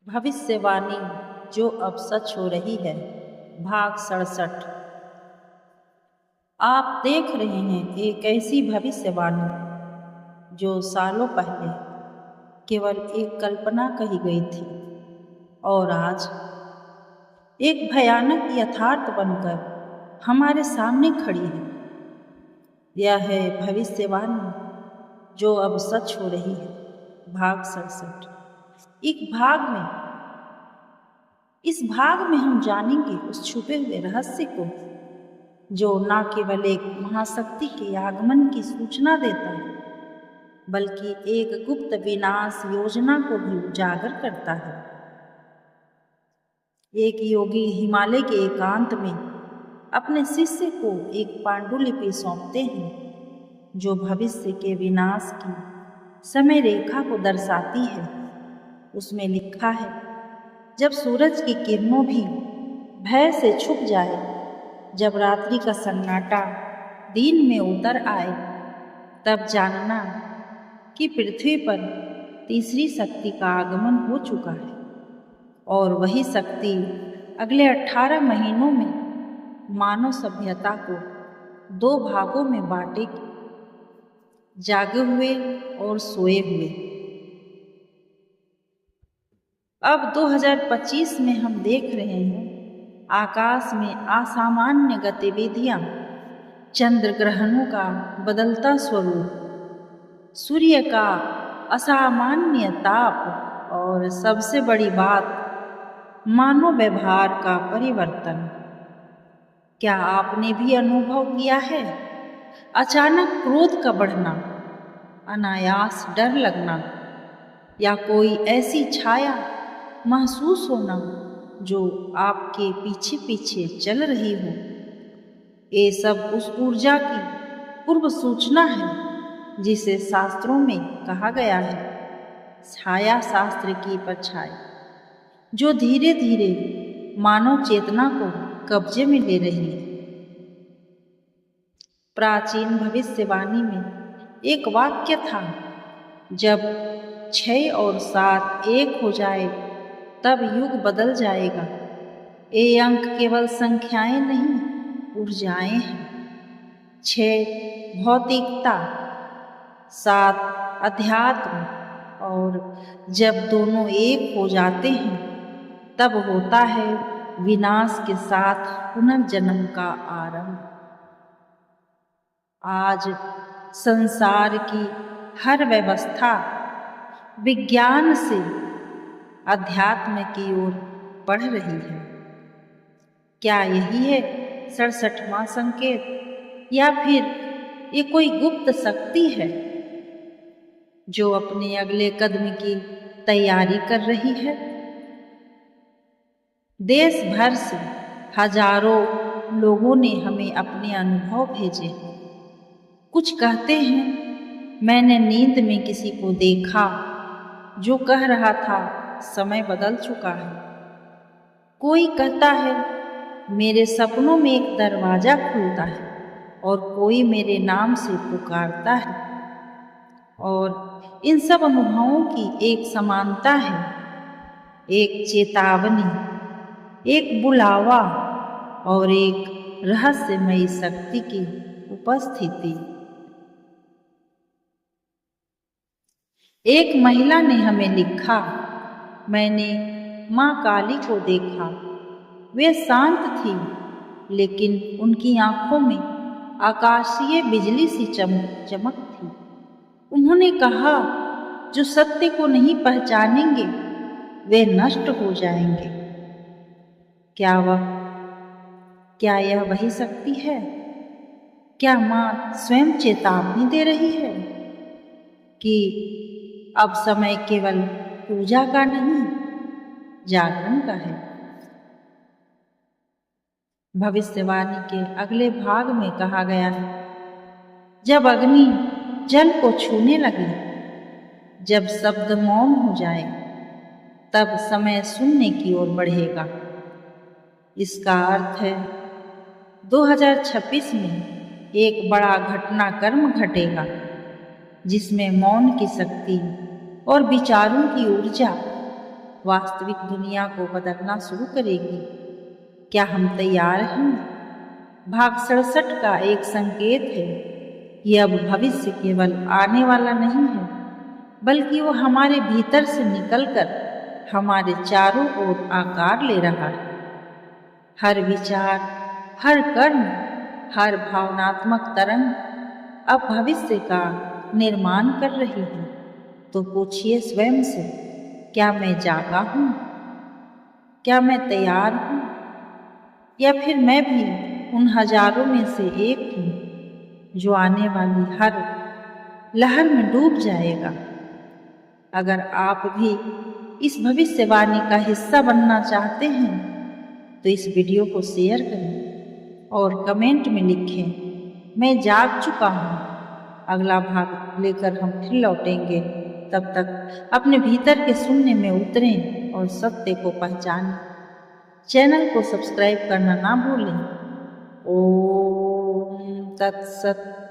भविष्यवाणी जो अब सच हो रही है, भाग 67। आप देख रहे हैं एक ऐसी भविष्यवाणी जो सालों पहले केवल एक कल्पना कही गई थी और आज एक भयानक यथार्थ बनकर हमारे सामने खड़ी है। यह है भविष्यवाणी जो अब सच हो रही है, भाग 67। इस भाग में हम जानेंगे उस छुपे हुए रहस्य को जो न केवल एक महाशक्ति के आगमन की सूचना देता है, बल्कि एक गुप्त विनाश योजना को भी उजागर करता है। एक योगी हिमालय के एकांत में अपने शिष्य को एक पांडुलिपि सौंपते हैं जो भविष्य के विनाश की समय रेखा को दर्शाती है। उसमें लिखा है, जब सूरज की किरणों भी भय से छुप जाए, जब रात्रि का सन्नाटा दिन में उतर आए, तब जानना कि पृथ्वी पर तीसरी शक्ति का आगमन हो चुका है और वही शक्ति अगले 18 महीनों में मानव सभ्यता को 2 भागों में बांटेगी, जागे हुए और सोए हुए। अब 2025 में हम देख रहे हैं आकाश में असामान्य गतिविधियां, चंद्र ग्रहणों का बदलता स्वरूप, सूर्य का असामान्य ताप और सबसे बड़ी बात, मानव व्यवहार का परिवर्तन। क्या आपने भी अनुभव किया है? अचानक क्रोध का बढ़ना, अनायास डर लगना या कोई ऐसी छाया महसूस होना जो आपके पीछे पीछे चल रही हो। ये सब उस ऊर्जा की पूर्व सूचना है जिसे शास्त्रों में कहा गया है छाया शास्त्र की परछाई, जो धीरे धीरे मानव चेतना को कब्जे में ले रही है। प्राचीन भविष्यवाणी में एक वाक्य था, जब 6 और 7 एक हो जाए तब युग बदल जाएगा। ये अंक केवल संख्याएं नहीं, ऊर्जाएं हैं। 6 भौतिकता, 7 अध्यात्म, और जब दोनों एक हो जाते हैं तब होता है विनाश के साथ पुनर्जन्म का आरंभ। आज संसार की हर व्यवस्था विज्ञान से अध्यात्म की ओर बढ़ रही है। क्या यही है 67वां संकेत, या फिर ये कोई गुप्त शक्ति है जो अपने अगले कदम की तैयारी कर रही है? देश भर से हजारों लोगों ने हमें अपने अनुभव भेजे। कुछ कहते हैं, मैंने नींद में किसी को देखा जो कह रहा था समय बदल चुका है। कोई कहता है, मेरे सपनों में एक दरवाजा खुलता है, और कोई मेरे नाम से पुकारता है। और इन सब अनुभवों की एक समानता है, एक चेतावनी, एक बुलावा और एक रहस्यमयी शक्ति की उपस्थिति। एक महिला ने हमें लिखा, मैंने माँ काली को देखा। वे शांत थी, लेकिन उनकी आंखों में आकाशीय बिजली सी चमक थी। उन्होंने कहा, जो सत्य को नहीं पहचानेंगे वे नष्ट हो जाएंगे। क्या यह वही शक्ति है? क्या माँ स्वयं चेतावनी दे रही है कि अब समय केवल पूजा का नहीं, जागरण का है? भविष्यवाणी के अगले भाग में कहा गया है, जब अग्नि जल को छूने लगे, जब शब्द मौन हो जाए, तब समय सुनने की ओर बढ़ेगा। इसका अर्थ है 2026 में एक बड़ा घटनाक्रम घटेगा जिसमें मौन की शक्ति और विचारों की ऊर्जा वास्तविक दुनिया को बदलना शुरू करेगी। क्या हम तैयार हैं? भाग 67 का एक संकेत है कि अब भविष्य केवल आने वाला नहीं है, बल्कि वो हमारे भीतर से निकलकर हमारे चारों ओर आकार ले रहा है। हर विचार, हर कर्म, हर भावनात्मक तरंग अब भविष्य का निर्माण कर रही है। तो पूछिए स्वयं से, क्या मैं जागा हूँ? क्या मैं तैयार हूँ? या फिर मैं भी उन हजारों में से एक हूँ जो आने वाली हर लहर में डूब जाएगा? अगर आप भी इस भविष्यवाणी का हिस्सा बनना चाहते हैं तो इस वीडियो को शेयर करें और कमेंट में लिखें, मैं जाग चुका हूँ। अगला भाग लेकर हम फिर लौटेंगे। तब तक अपने भीतर के शून्य में उतरें और सत्य को पहचानें। चैनल को सब्सक्राइब करना ना भूलें। ओम तत्सत।